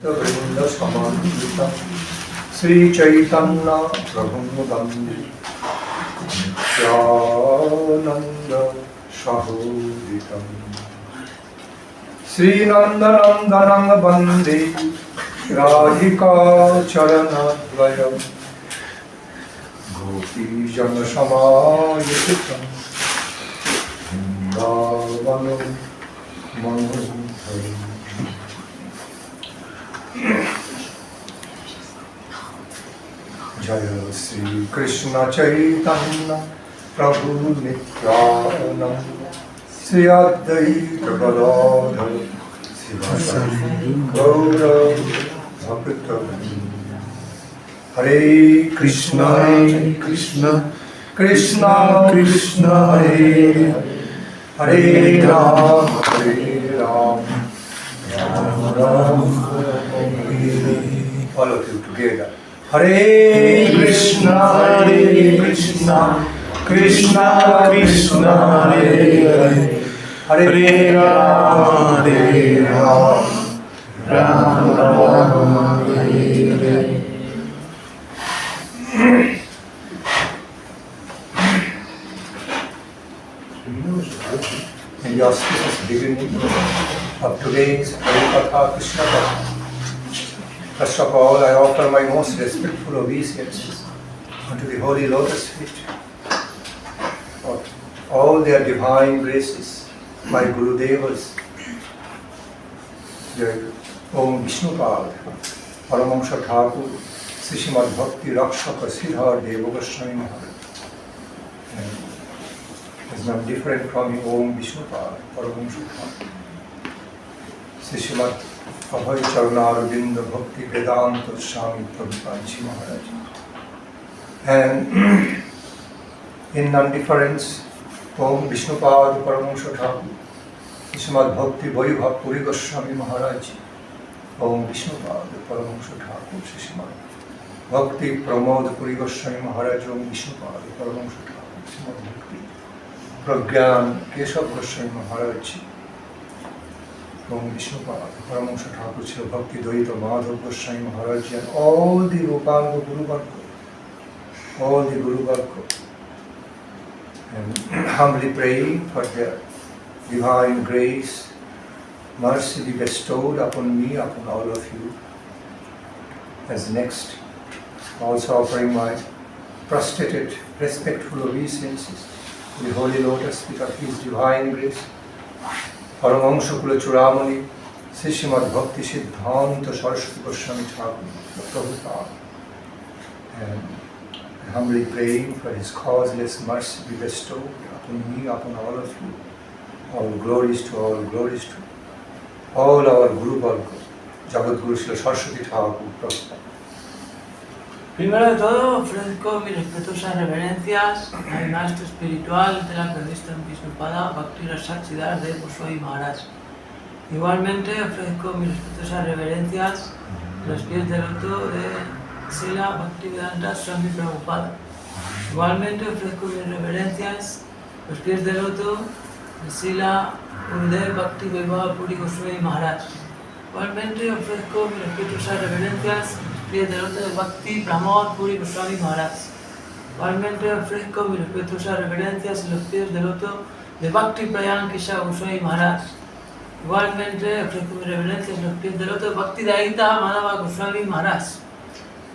Vrinda Samanvita Sri Chaitanya Prabhu Bandi Nityananda Shahoditam Sri Nandanandanang Bandi Radhika Charanadvayam Gopi Jana Samayutam Vrindavanam Manoharam Jaya Sri Krishna Chaitanya Prabhu Nityananda Sri Advaita Gadadhar Sivasari Gaura Bhakta Hare Krishna Krishna Krishna Krishna Hare Hare Ram Hare Ram Ram Ram Hare. All of you together. Hare Krishna Krishna Krishna Hare Hare Hare Ram Ram Ram Hare Hare. In the auspicious beginning of today's Harikatha Krishna Katha, first of all, I offer my most respectful obeisances unto the holy lotus feet of all their divine graces, my Gurudevas, the Om Vishnupad, Paramahamsa Thakur, Srimad Bhakti Rakshaka Siddhar Deva Goswami Maharaj. It's not different from the Om Vishnupad, Paramahamsa Thakur, Srimad Abhay Charanaruvinda Bhakti Vedanta Swami Prabhupada Maharaj. And in non-difference, Om Vishnupad Paramahamsa Thakur, Srimad Bhakti Vaibhav Puri Goswami Maharaj, Om Vishnupad Paramahamsa Thakur, Srimad Bhakti Pramod Puri Goswami Maharaj, Om Vishnupad Paramahamsa Thakur, Srimad Bhakti Pragyan Keshav Goswami Maharaj, Om Vishnupad Paramahamsa Thakur, Srimad Bhakti Dvaita Madhav Goswami Maharaj, and all the Rupanga Guru Varga, all the Guru Varga, and humbly praying for their divine grace, mercy be bestowed upon me, upon all of you. As next, also offering my prostrated, respectful obeisances to the holy lotus feet of His divine grace, Paramahamsa Kula Churamani, Srimad Bhakti Siddhanta Saraswati Goswami Thakur, Prabhupada, and humbly praying for His causeless mercy be bestowed upon me, upon all of you. All glories to all our Guru Varga, Jagat Guru Srila Saraswati Thakur, Prabhupada. Primero de todo, ofrezco mis respetuosas reverencias al maestro espiritual de la revista Visnupada, Bhakti Nandan de Goswami Maharaj. Igualmente, ofrezco mis respetuosas reverencias a los pies del loto de Srila Bhakti Nandan Swami Prabhupada. Igualmente, ofrezco mis reverencias a los pies del loto de Srila Gurudev Bhakti Vaibhav Puri Goswami Maharaj. Igualmente, ofrezco mis respetuosas reverencias pies del loto de Bhakti Pramod Puri Goswami Maharaj. Igualmente ofrezco mis respetuosas reverencias en los pies del loto de Bhakti Prayan Keshav Goswami Maharaj. Igualmente ofrezco mis reverencias en los pies del loto de Bhakti Daita Madhava Goswami Maharaj.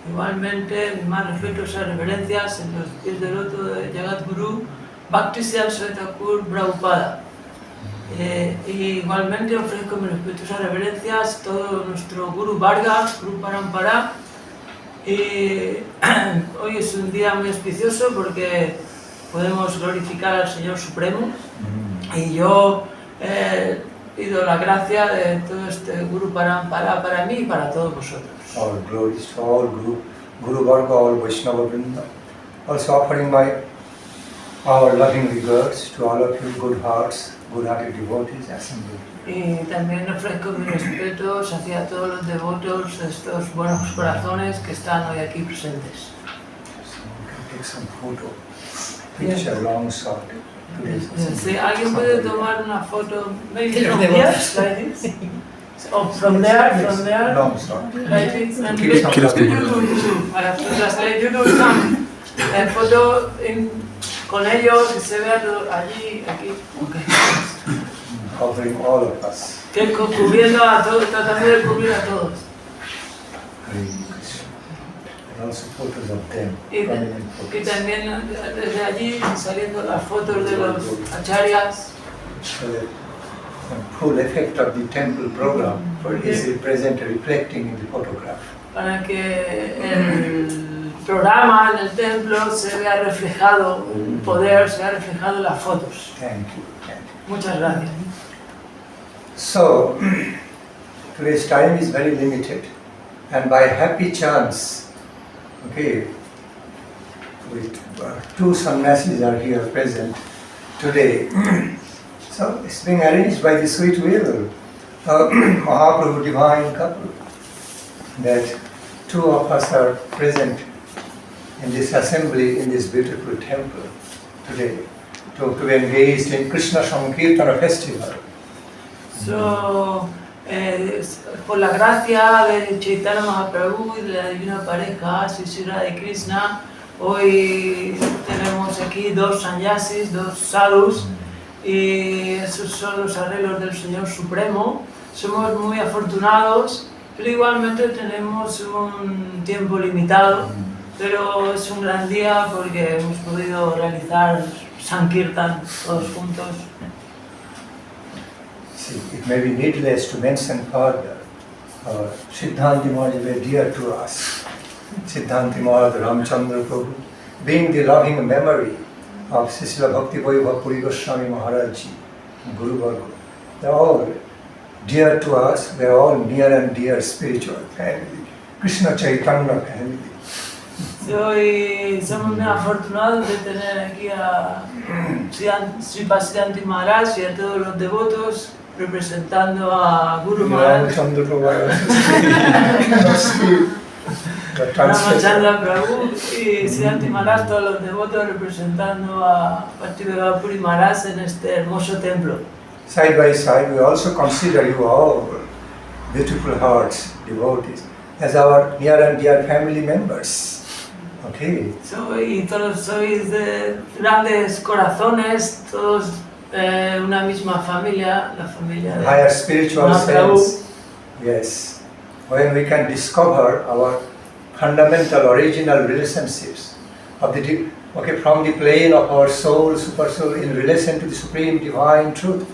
Igualmente mis más respetuosas reverencias en los pies del loto de Jagat Guru Bhakti Siddhanta Thakur Prabhupada. Igualmente ofrezco mis respetuosas reverencias a todo nuestro Guru Varga, Guru Parampara. Hoy es un día muy auspicioso porque podemos glorificar al Señor Supremo y yo pido la gracia de todo este Guru Parampara para mí y para todos vosotros. All glories to all Guru Varga, all Vaishnava Vrinda. Also offering our loving regards to all of you good hearts, good-hearted devotees assembled. Y también ofrezco mis respetos hacia todos los devotos de estos buenos corazones que están hoy aquí presentes. So we can take some photo, picture, long shot. Si alguien puede tomar una foto, maybe from here, like this. Oh, from there. No, sorry. I think, and Keep some YouTube. I have to translate YouTube some foto con ellos que se vea todo allí, aquí. Okay. Covering all of us. Que cubriendo a todos, tratando de cubrir a todos. And also photos of them. Y también desde allí saliendo las fotos de los acharyas. So that the full effect of the temple program is present reflecting in the photograph. Para que el programa en el templo se vea reflejado, el poder se vea reflejado en las fotos. Thank you. Muchas gracias. So, today's time is very limited, and by happy chance, okay, two sannyasis are here present today. So it's being arranged by the sweet will of Mahaprabhu divine couple, that two of us are present in this assembly in this beautiful temple today to be engaged in Krishna Sankirtana festival. So, por la gracia de Chaitanya Mahaprabhu y de la divina pareja, Sri Radha y Krishna, hoy tenemos aquí dos sannyasis, dos sadhus, y esos son los arreglos del Señor Supremo. Somos muy afortunados, pero igualmente tenemos un tiempo limitado, pero es un gran día porque hemos podido realizar Sankirtan todos juntos. See, it may be needless to mention further. Siddhanti Maharaj is very dear to us. Siddhanti Maharaj, Ramchandra Prabhu, being the loving memory of Srila Bhakti Guru Goswami Maharaj Ji, Guru Guru. They are all dear to us. We are all near and dear spiritual family. Krishna Chaitanya family. Hoy somos muy afortunados de tener aquí a Sri Siddhanti Maharaj y a todos los devotos representando a Guru Maharaj. Ramachandra Prabhu y Siddhanti Maharaj, todos los devotos representando a Bhakti Guru Maharaj en este hermoso templo. Side by side, we also consider you all, beautiful hearts, devotees, as our near and dear family members. Okay. Y todos sois de grandes corazones, todos una misma familia, la familia de higher spiritual Mahaprabhu. sense. Yes. When we can discover our fundamental original relationships of the from the plane of our soul, super soul, in relation to the supreme divine truth,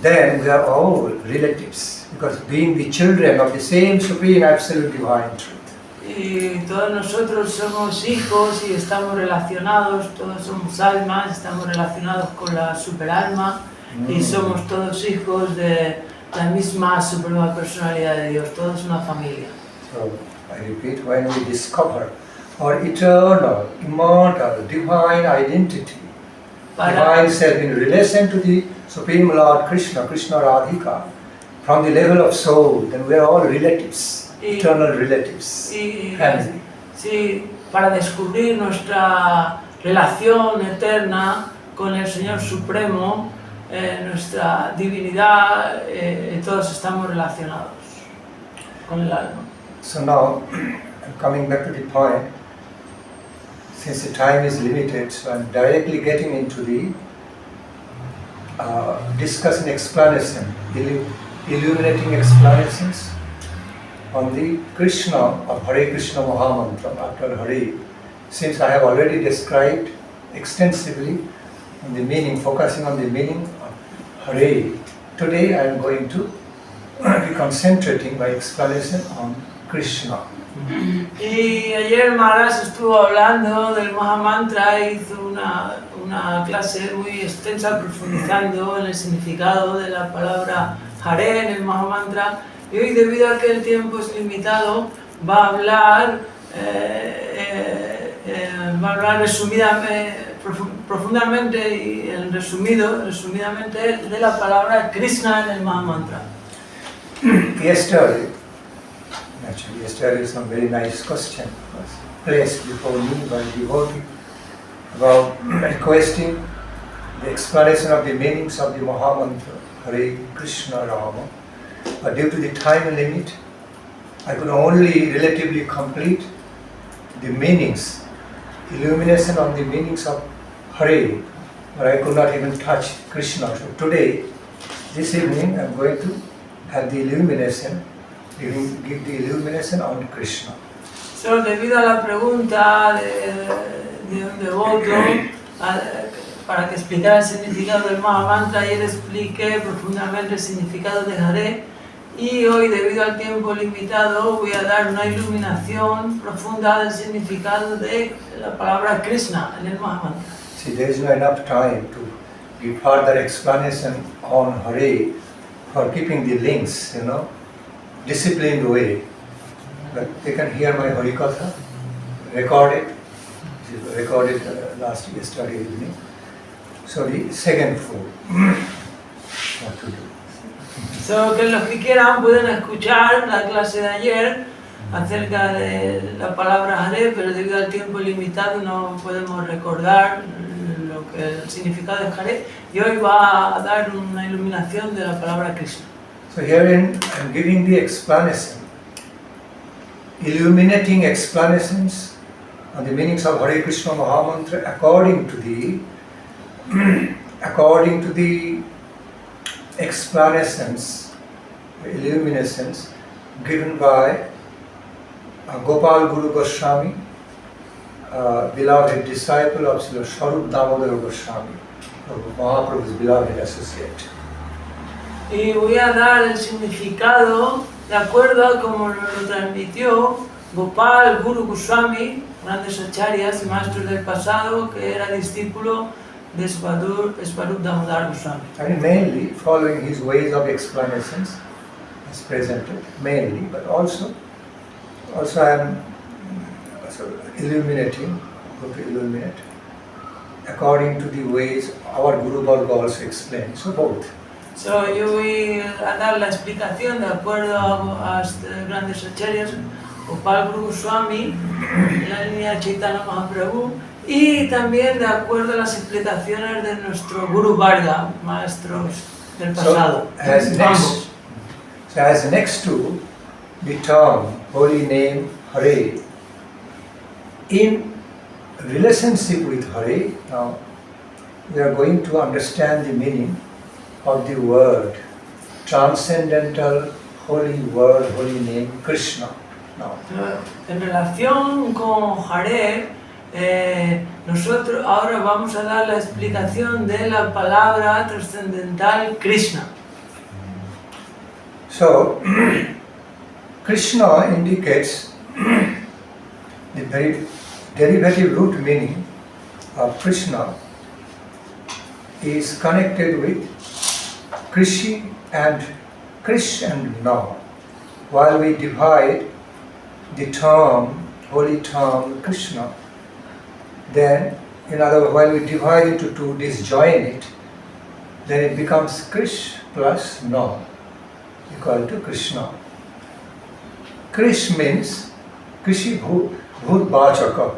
then we are all relatives, because being the children of the same supreme absolute divine truth. Y todos nosotros somos hijos y estamos relacionados, todos somos almas, estamos relacionados con la superalma y somos todos hijos de la misma suprema personalidad de Dios, todos una familia. So, I repeat, when we discover our eternal, immortal, divine identity, divine self in relation to the Supreme Lord Krishna, Krishna Radhika, from the level of soul, then we are all relatives. Eternal relatives. Family. Sí, para descubrir nuestra relación eterna con el Señor Supremo, nuestra divinidad, todos estamos relacionados con el alma. So now, coming back to the point, since the time is limited, so I'm directly getting into the discussion, explanation, illuminating explanations on the Krishna of Hare Krishna Mahamantra after Hare. Since I have already described extensively on the meaning, focusing on the meaning of Hare, today I am going to be concentrating my explanation on Krishna. Y ayer Maharaj estuvo hablando del Mahamantra e hizo una clase muy extensa profundizando en el significado de la palabra Hare en el Mahamantra. Y hoy, debido a que el tiempo es limitado, va a hablar profundamente y resumidamente de la palabra Krishna en el Mahamantra. Yesterday, some very nice question was placed before me by devotee about requesting the explanation of the meanings of the Mahamantra, Hare Krishna Rama. but due to the time limit, I could only relatively complete the meanings, illumination on the meanings of Hare, but I could not even touch Krishna. So today, this evening, I am going to have the illumination, give the illumination on Krishna. So, debido a la pregunta de un devoto para que explicara el significado del Mahamantra, y él explique profundamente el significado de Hare, y hoy, debido al tiempo limitado, voy a dar una iluminación profunda del significado de la palabra Krishna en el Mahamantra. See, there is not enough time to give further explanation on Hare for keeping the links, disciplined way. But they can hear my Harikatha, recorded yesterday evening. So the second four, what to do. So, que los que quieran pueden escuchar la clase de ayer acerca de la palabra Hare, pero debido al tiempo limitado no podemos recordar el significado de Hare, y hoy va a dar una iluminación de la palabra Krishna. So herein I am giving the explanation, illuminating explanations on the meanings of Hare Krishna Mahamantra according to the explanations, illuminations given by Gopal Guru Goswami, beloved disciple of Srila Swarup Damodara Goswami, Mahaprabhu's beloved associate. Y voy a dar el significado de acuerdo a como lo transmitió Gopal Guru Goswami, grandes acharyas y maestros del pasado, que era discípulo de Swarup Damodara Goswami. And mainly following his ways of explanations as presented, mainly, but also I am illuminating, going to illuminate according to the ways our Guru Varga also explained. So both. So, yo voy a dar la explicación de acuerdo a grandes acharyas, Gopal Guru Goswami, la línea Chaitanya Mahaprabhu, y también de acuerdo a las explicaciones de nuestro Guru Varga, maestros del pasado. So as next to the term, holy name Hare, in relationship with Hare, now we are going to understand the meaning of the word, transcendental holy word, holy name, Krishna. Now, en relación con Hare, nosotros ahora vamos a dar la explicación de la palabra trascendental Krishna. So, Krishna indicates the very derivative root meaning of Krishna is connected with Krishi and Krish and Na. While we divide the term, holy term Krishna, then in other words, while we divide it to two, disjoin it, then it becomes Krish plus Na equal to Krishna. Krish means Krishi Bhut Vachaka,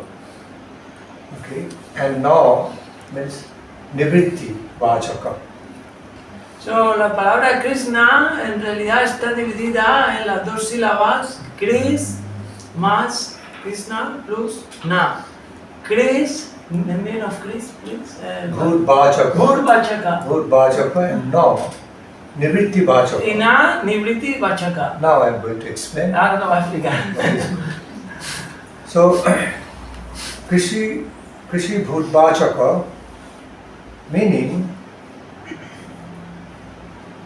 okay, and Na means Nivritti Vachaka. So, la palabra Krishna en realidad está dividida en las dos sílabas, Krish más Krishna plus Na. Krish, the meaning of Krish, please? Bhut Vachaka. Bhut Vachaka. Bhut Vachaka and Na Nivritti Vachaka. Y Na, Nivritti Vachaka. Now I am going to explain. Ahora lo voy a explicar. So, Krishi Bhut Vachaka meaning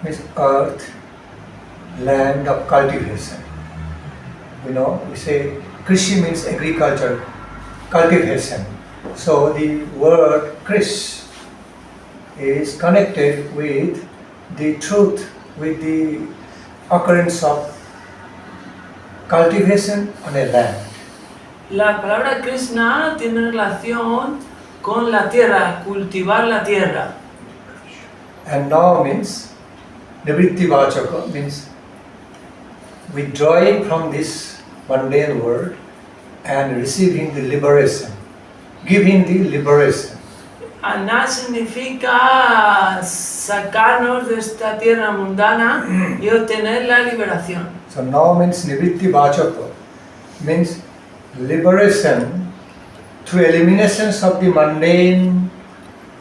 means earth, land of cultivation. We say Krishi means agriculture, cultivation. So the word Krish is connected with the truth, with the occurrence of cultivation on a land. La palabra Krishna tiene relación con la tierra, cultivar la tierra. And now means Nivritti Vachaka means withdrawing from this mundane world and receiving the liberation, giving the liberation. Na significa sacarnos de esta tierra mundana y obtener la liberación. So Na means Nivritti Vachaka, means liberation through elimination of the mundane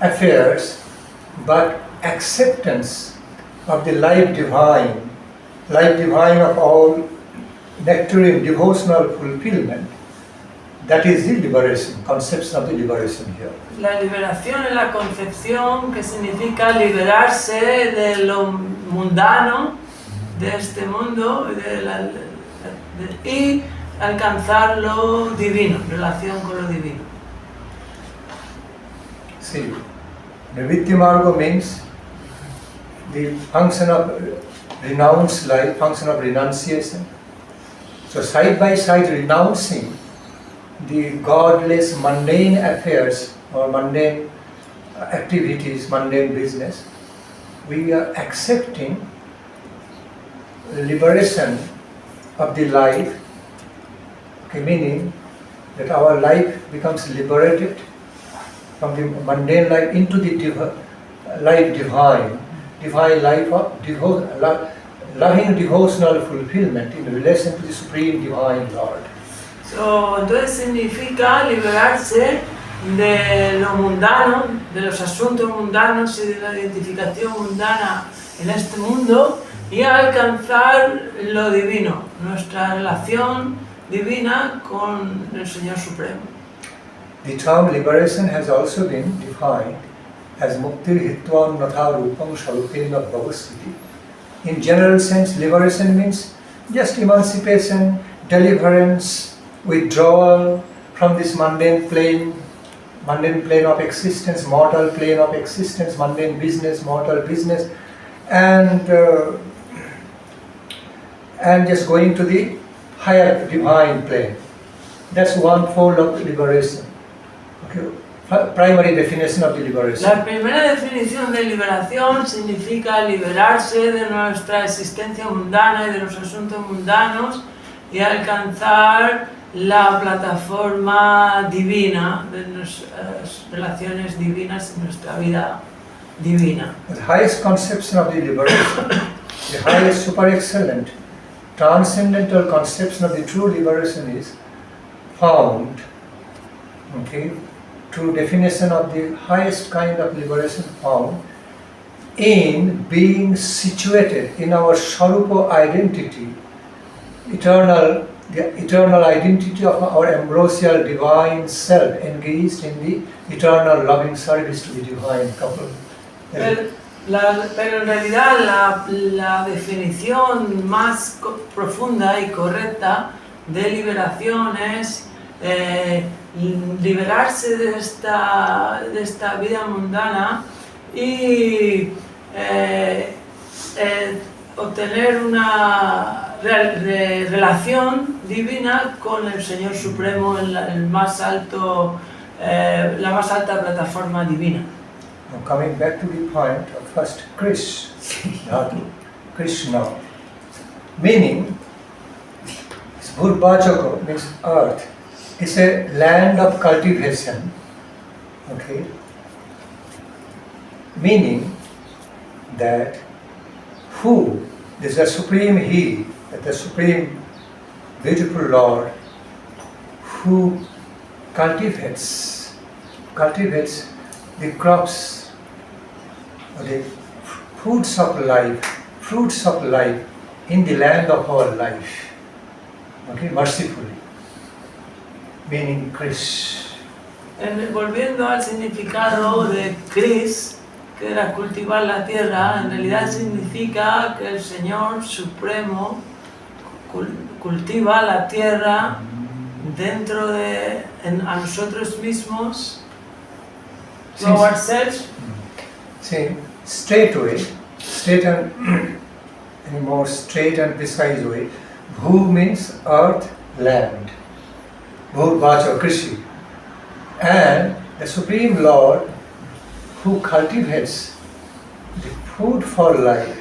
affairs, but acceptance of the life divine of all nectarine devotional fulfillment. That is the liberation, conception of the liberation here. La liberación es la concepción que significa liberarse de lo mundano, de este mundo y alcanzar lo divino, relación con lo divino. See, Nivritti Marga means the function of renounced life, function of renunciation. So side by side renouncing the godless mundane affairs or mundane activities, mundane business, we are accepting liberation of the life, okay, meaning that our life becomes liberated from the mundane life into the life divine life of loving devotional fulfillment in relation to the Supreme Divine Lord. So, entonces significa liberarse de lo mundano, de los asuntos mundanos y de la identificación mundana en este mundo y alcanzar lo divino, nuestra relación divina con el Señor Supremo. The term liberation has also been defined as muktir hitvan natha rupam sharupena bhavasiti. In general sense, liberation means just emancipation, deliverance, withdrawal from this mundane plane of existence, mortal plane of existence, mundane business, mortal business, and just going to the higher divine plane. That's one fold of liberation. Okay. Primary definition of the liberation. La primera definición de liberación significa liberarse de nuestra existencia mundana y de los asuntos mundanos y alcanzar la plataforma divina de nuestras relaciones divinas y nuestra vida divina. The highest conception of the liberation, the highest super excellent, transcendental conception of the true liberation is found, okay, true definition of the highest kind of liberation found in being situated in our Swarupa identity, the eternal identity of our ambrosial divine self, engaged in the eternal loving service to the divine couple. Pero en realidad la definición más profunda y correcta de liberación es liberarse de esta vida mundana y obtener una relación divina con el Señor Supremo en la más alta plataforma divina. Now coming back to the point of first Krish, Krishna, meaning Bhurvachaka means earth. It's a land of cultivation, okay? Meaning that who is the supreme He, the supreme beautiful Lord, who cultivates the crops, the fruits of life in the land of our life, okay, mercifully. Meaning Krish. Volviendo al significado de Krish, que era cultivar la tierra, en realidad significa que el Señor Supremo cultiva la tierra dentro de a nosotros mismos, to ourselves. See, straight and in a more straight and precise way, Bhu means earth, land. Bhurvacha, Krishi, and the Supreme Lord who cultivates the food for life,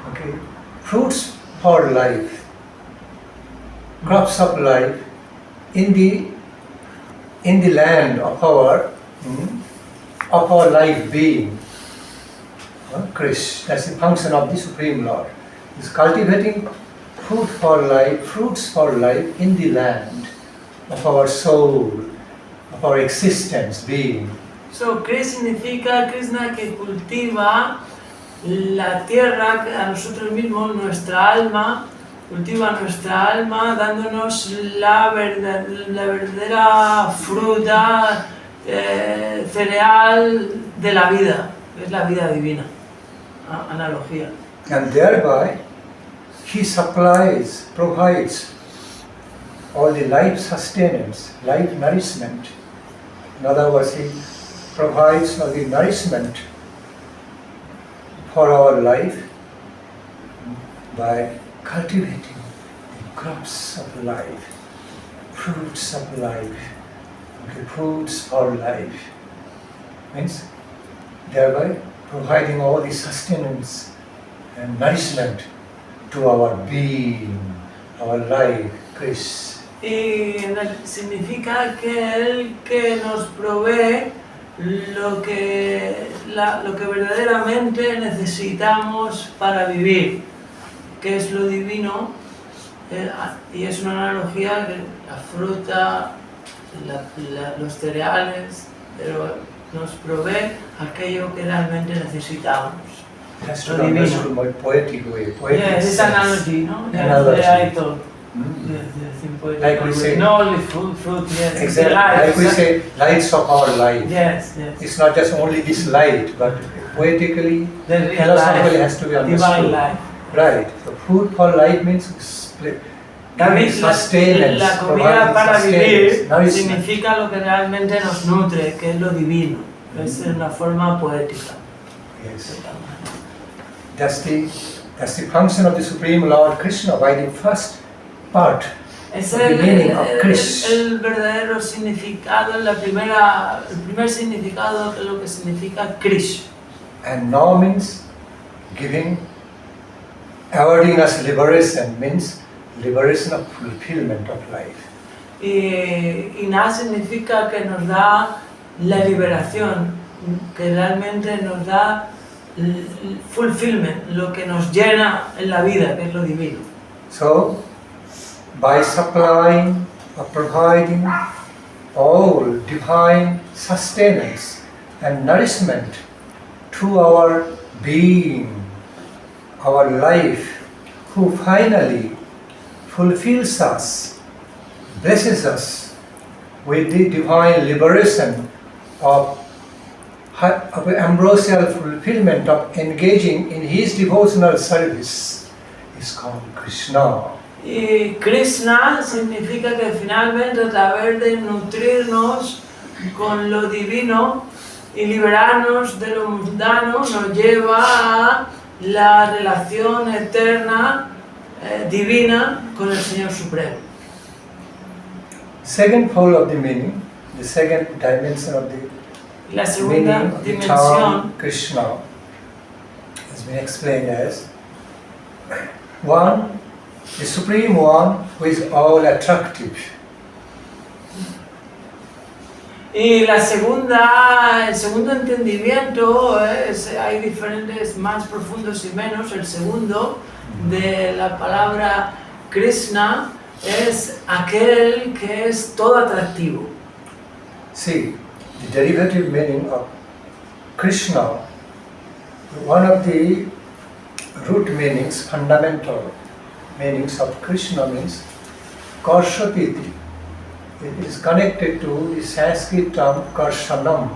okay, fruits for life, crops of life in the land of our of our life being. Krish, that's the function of the Supreme Lord. Is cultivating fruits for life in the land of our soul, of our existence, being. So, Krish significa Krishna que cultiva la tierra a nosotros mismos, nuestra alma, cultiva nuestra alma dándonos la verdadera fruta, cereal de la vida, que es la vida divina. Analogía. And thereby he provides all the life sustenance, life nourishment. In other words, he provides all the nourishment for our life by cultivating the crops of life, fruits of life, okay, fruits for life. Means thereby providing all the sustenance and nourishment to our being, our life, Krish. Y significa que Él que nos provee lo que verdaderamente necesitamos para vivir, que es lo divino, y es una analogía de la fruta, los cereales, pero nos provee aquello que realmente necesitamos. That's to be understood in a poetic way. Yes, it's analogy, no? Analogy. I thought. Yes, in poetic Like we way. say. Not only fruit, yes. Exactly. Like we say, lights of our life. Yes. It's not just only this light, but poetically, The real philosophically life, has to be divine understood. life. Right. So food for life means sustenance. La comida providing para vivir sustenance, nourishment. significa lo que realmente nos nutre, que es lo divino. Es una forma poética. Yes. That's the function of the Supreme Lord Krishna by the first part. Es The meaning of Krish. el verdadero significado, el primer significado de lo que significa Krish. And now means giving, awarding us liberation, means liberation of fulfillment of life. Y Na significa que nos da la liberación, que realmente nos da fulfillment, lo que nos llena en la vida, que es lo divino. So, by supplying or providing all divine sustenance and nourishment to our being, our life, who finally fulfills us, blesses us with the divine liberation of ambrosial fulfillment of engaging in his devotional service, is called Krishna. Y Krishna significa que finalmente a través de nutrirnos con lo divino y liberarnos de lo mundano nos lleva a la relación eterna, divina con el Señor Supremo. Second pole of the meaning, the second dimension of the La segunda meaning of the dimensión term Krishna has been explained as one, the Supreme One who is all attractive. y el segundo entendimiento hay diferentes más profundos y menos. El segundo de la palabra Krishna es aquel que es todo atractivo. See, the derivative meaning of Krishna, one of the root meanings, fundamental meanings of Krishna means Karshapiti. It is connected to the Sanskrit term Karshanam.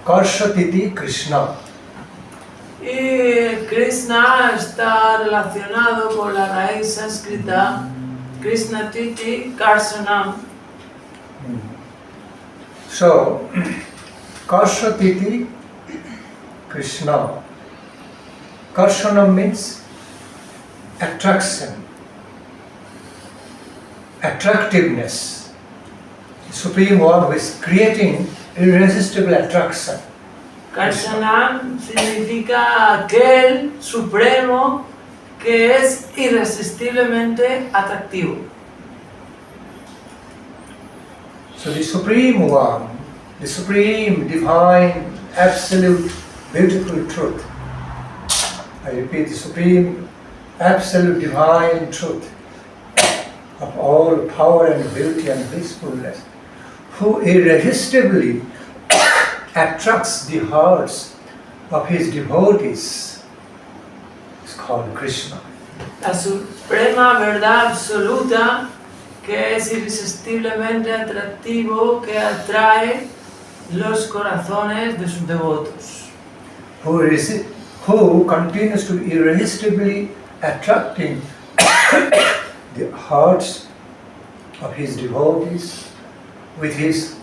Karshapiti Krishna. Y Krishna está relacionado con la raíz sánscrita Krishna Titi Karsanam. So, Karshapiti Krishna. Karshanam means attraction, attractiveness. The Supreme One who is creating irresistible attraction. Karsanam significa aquel supremo que es irresistiblemente atractivo. So the Supreme One, the Supreme Divine absolute, beautiful truth. I repeat, the supreme, absolute, divine truth of all power and beauty and blissfulness, who irresistibly attracts the hearts of his devotees, is called Krishna. La suprema verdad absoluta que es irresistiblemente atractivo, que atrae los corazones de sus devotos. Who continues to irresistibly attracting the hearts of his devotees with his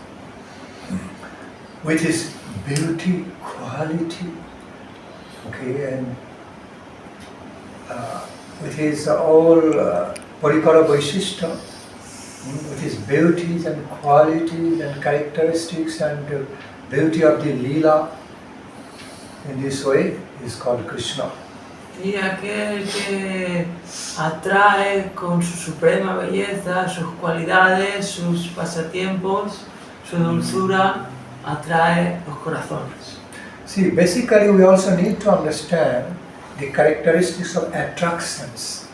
beauty, quality, okay, and with his all parikara vaishishta, with his beauties and qualities and characteristics and the beauty of the Leela. In this way, is called Krishna. Y aquel que atrae con su suprema belleza, sus cualidades, sus pasatiempos, su dulzura, atrae los corazones. See, basically we also need to understand the characteristics of attractions.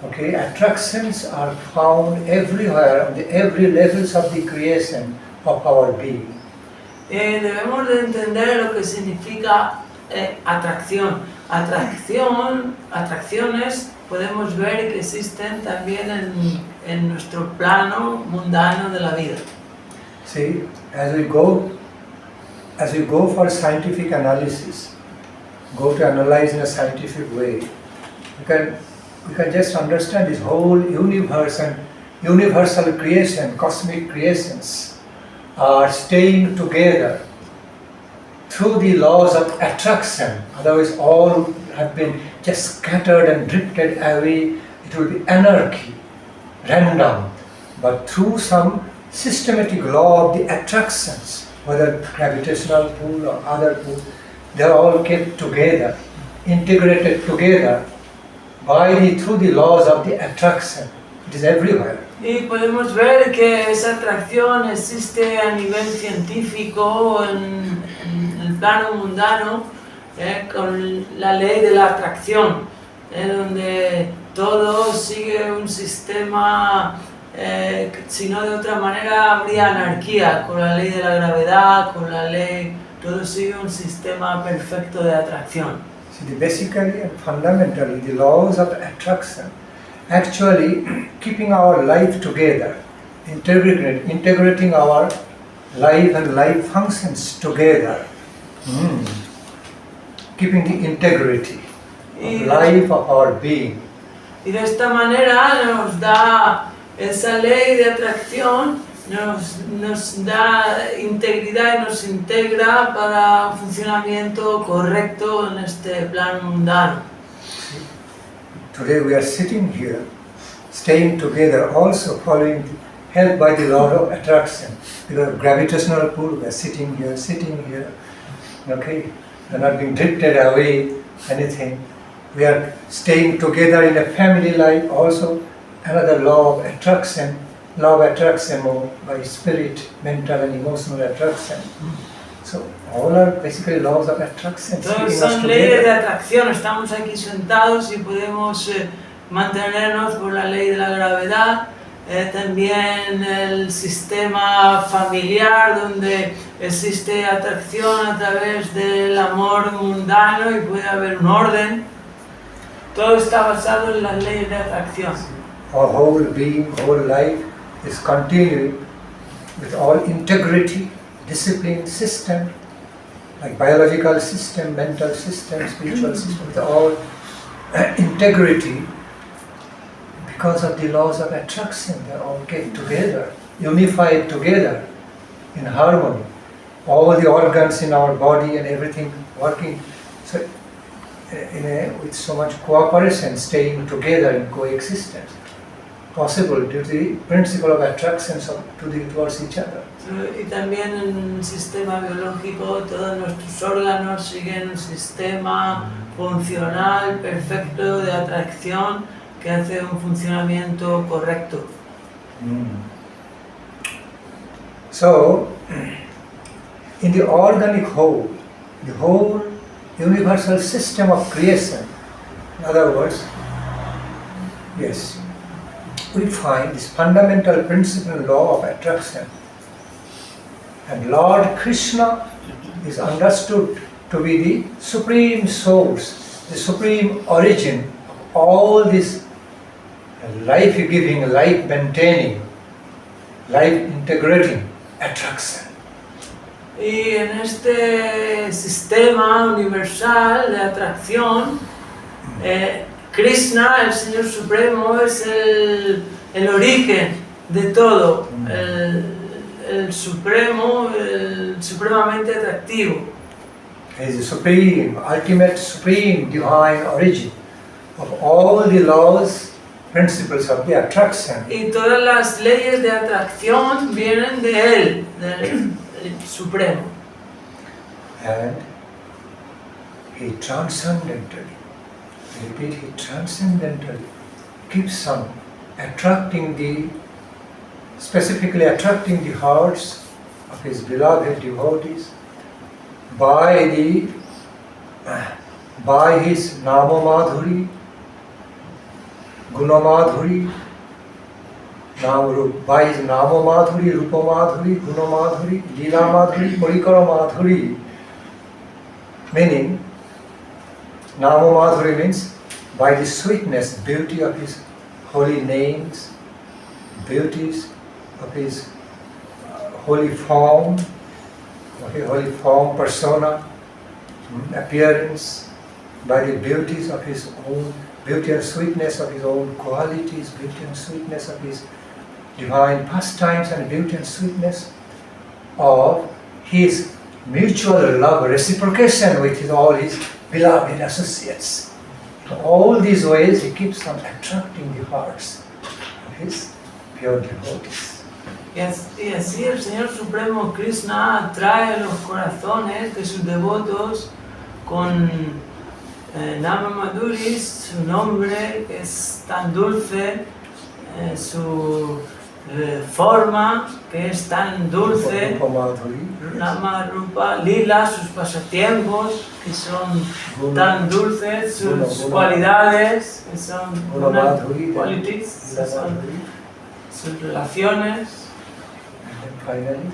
Okay, attractions are found everywhere, on every levels of the creation of our being. Debemos de entender lo que significa atracción. Atracciones podemos ver que existen también en nuestro plano mundano de la vida. See, as we go for scientific analysis, go to analyze in a scientific way, we can just understand this whole universe and universal creation, cosmic creations are staying together through the laws of attraction. Otherwise all have been just scattered and drifted away. It will be anarchy, random. But through some systematic law of the attractions, whether gravitational pull or other pull, they are all kept together, integrated together through the laws of the attraction. It is everywhere. Y podemos ver que esa atracción existe a nivel científico en el plano mundano, con la ley de la atracción, donde todo sigue un sistema, si no de otra manera habría anarquía, con la ley de la gravedad, con la ley, todo sigue un sistema perfecto de atracción. See, basically and fundamentally, the laws of attraction actually keeping our life together, integrating our life and life functions together, keeping the integrity of life of our being. Y de esta manera nos da esa ley de atracción, nos da integridad y nos integra para un funcionamiento correcto en este plano mundano. Today we are sitting here, staying together, also helped by the law of attraction. Because of gravitational pull, we are sitting here, okay? We are not being drifted away, anything. We are staying together in a family life, also another law of attraction by spirit, mental and emotional attraction. So all are basically laws of attraction. Todos son leyes de atracción. Estamos aquí sentados y podemos mantenernos por la ley de la gravedad. También el sistema familiar donde existe atracción a través del amor mundano y puede haber un orden. Todo está basado en las leyes de atracción. Our whole being, whole life is continuing with all integrity, discipline, system, like biological system, mental system, spiritual system, with all integrity because of the laws of attraction. They all get together, unified together in harmony. All the organs in our body and everything working with so much cooperation, staying together in coexistence. Possible due to the principle of attraction towards each other. Y también en el sistema biológico todos nuestros órganos siguen un sistema funcional perfecto de atracción que hace un funcionamiento correcto. So, in the organic whole, the whole universal system of creation. In other words, yes, we find this fundamental principle law of attraction. And Lord Krishna is understood to be the supreme source, the supreme origin of all this life-giving, life-maintaining, life-integrating attraction. Y en este sistema universal de atracción, Krishna, el Señor Supremo, es el origen de todo, el supremo, el supremamente atractivo. He is the supreme, ultimate, supreme, divine origin of all the laws, principles of the attraction. Y todas las leyes de atracción vienen de él, del Supremo. And he transcendentally, I repeat, he transcendentally keeps on specifically attracting the hearts of his beloved devotees by his Nama Madhuri, Guna Madhuri, by his Nama Madhuri, Rupa Madhuri, Guna Madhuri, Leela Madhuri, Parikara Madhuri. Meaning, Nama Madhuri means by the sweetness, beauty of his holy names, beauties of his holy form, persona, appearance, by the beauties of his own, beauty and sweetness of his own qualities, beauty and sweetness of his divine pastimes, and beauty and sweetness of his mutual love, reciprocation with all his beloved associates. In all these ways he keeps on attracting the hearts of his pure devotees. Y así el Señor Supremo Krishna atrae los corazones de sus devotos con Nama Madhuri, su nombre que es tan dulce, su forma que es tan dulce, Nama Rupa, Lila, sus pasatiempos que son tan dulces, sus cualidades que son qualities, sus relaciones. Finally,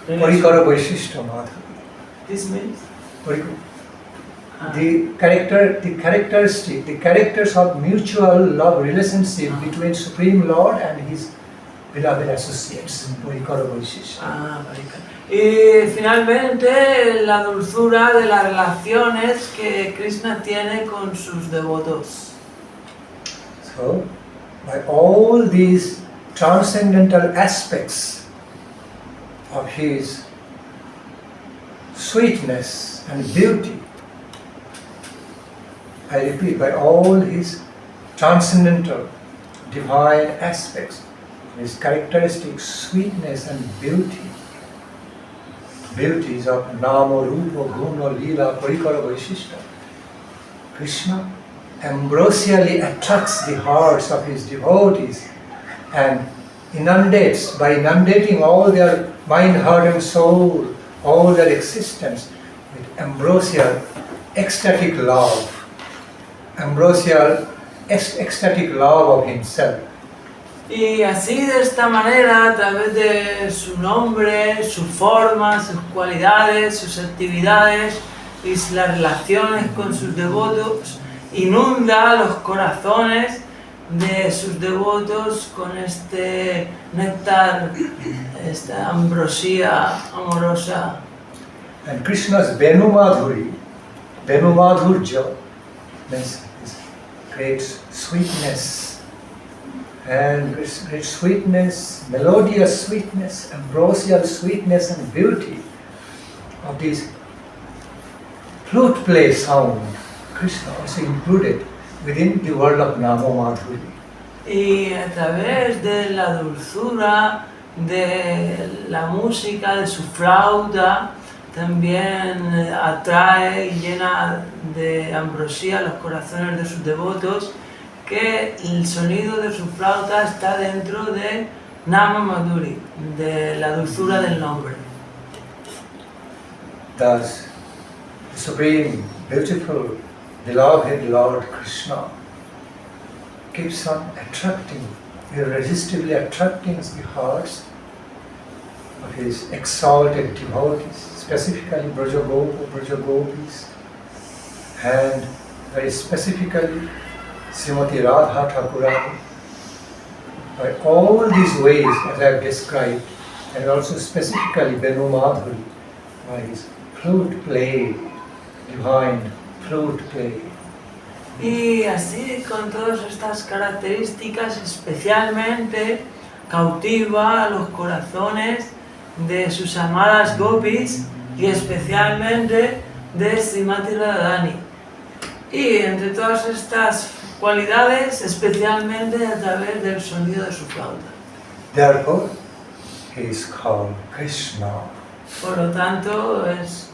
Parikara Vaishishta Madhuri. This means? The characters of mutual love relationship between Supreme Lord and his beloved associates. Parikara Vaishishta. Y finalmente la dulzura de las relaciones que Krishna tiene con sus devotos. So, by all these transcendental aspects of his sweetness and beauty, I repeat, by all his transcendental divine aspects, his characteristic sweetness and beauties of Nama, Rupa, Guna, Leela, Parikara, Vaishishta, Krishna ambrosially attracts the hearts of his devotees and by inundating all their mind, heart and soul, all their existence with ambrosial, ecstatic love of himself. Y así de esta manera, a través de su nombre, su forma, sus cualidades, sus actividades y las relaciones con sus devotos, inunda los corazones de sus devotos con este néctar, esta ambrosía amorosa. And Krishna's Venu Madhurya means great sweetness, and great sweetness, melodious sweetness, ambrosial sweetness and beauty of this flute play sound. Krishna also included within the world of Nama Madhuri. Y a través de la dulzura de la música, de su flauta, también atrae y llena de ambrosía los corazones de sus devotos, que el sonido de su flauta está dentro de Nama Madhuri, de la dulzura del nombre. Thus, the supreme, beautiful, beloved Lord Krishna keeps on attracting, irresistibly attracting the hearts of his exalted devotees, specifically Brajagopis, and very specifically Srimati Radha Thakurani. By all these ways, as I have described, and also specifically Venu Madhuri, by his flute play, divine flute play. Y así, con todas estas características, especialmente cautiva a los corazones de sus amadas gopis y especialmente de Srimati Radharani. Y entre todas estas cualidades, especialmente a través del sonido de su flauta. Therefore, he is called Krishna. Por lo tanto,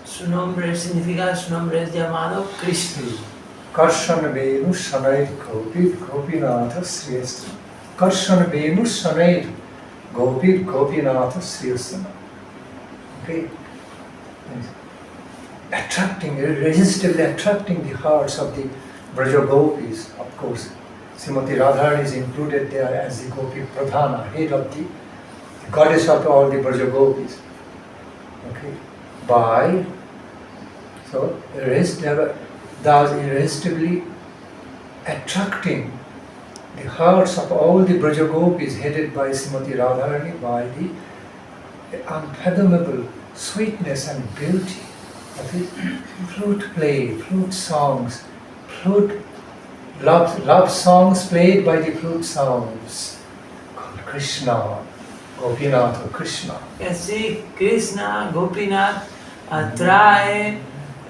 su nombre, el significado de su nombre es llamado Krishna. Karshana Venu Shanait Gopir Gopinatha Sriyasana. Karshana Venu Shanait Gopir Gopinatha Sriyasana. Okay? Attracting, irresistibly attracting the hearts of the Brajagopis. Of course, Srimati Radharani is included there as the Gopi Pradhana, head of the goddess of all the Brajagopis. Okay? Thus irresistibly attracting the hearts of all the Brajagopis headed by Srimati Radharani by the unfathomable sweetness and beauty of his flute play, flute songs, love songs played by the flute sounds called Krishna, Gopinath or Krishna. Y así Krishna, Gopinath, atrae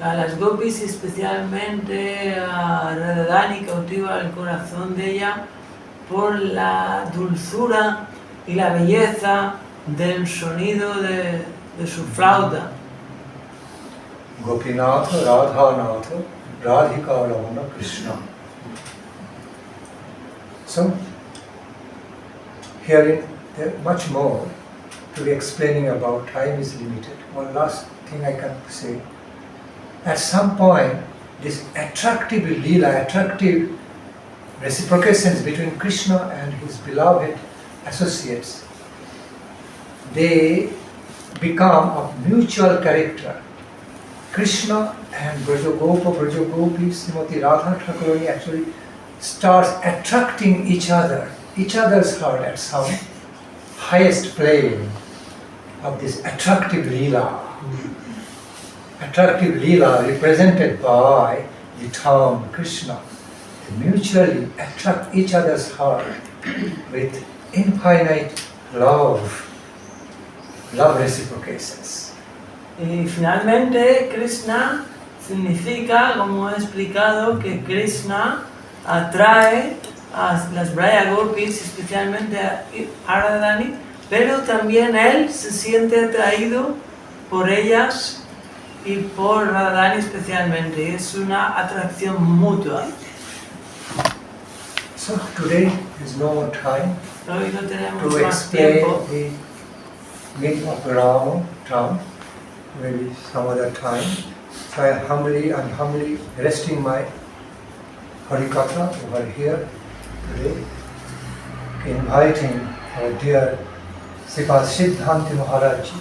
a las gopis y especialmente a Radharani, cautiva el corazón de ella por la dulzura y la belleza del sonido de su flauta. Gopinath, Radhanath, Radhika Ramana Krishna. So, herein there is much more to be explaining about. Time is limited. One last thing I can say. At some point, this attractive lila, attractive reciprocations between Krishna and his beloved associates, they become of mutual character. Krishna and Brajagopi, Srimati Radha Thakurani actually starts attracting each other's heart at some highest plane of this attractive lila. Attractive lila represented by the term Krishna. They mutually attract each other's heart with infinite love reciprocations. Y finalmente Krishna significa, como he explicado, que Krishna atrae a las Braya Gopis, especialmente a Radharani, pero también él se siente atraído por ellas y por Radharani especialmente. Es una atracción mutua. So today is no more time Hoy no tenemos to más explain tiempo the meaning of Rama term, maybe some other time. So I am humbly resting my Harikatha over here today, inviting our dear Sripad Siddhanti Maharaj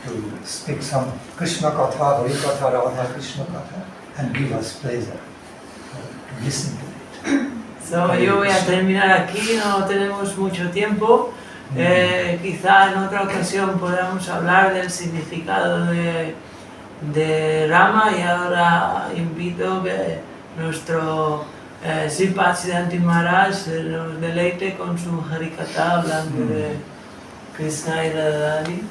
to speak some Krishna Katha, Harikatha, Radha Krishna Katha and give us pleasure to listen to it. So, yo voy a terminar aquí, no tenemos mucho tiempo. Quizá en otra ocasión podamos hablar del significado de Rama y ahora invito que nuestro Sripad Siddhanti Maharaj nos deleite con su Harikatha hablando de Krishna y Radharani.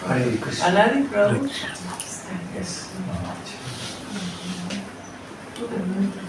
Hare Krishna. Alari, Prabhu? Yes. Okay.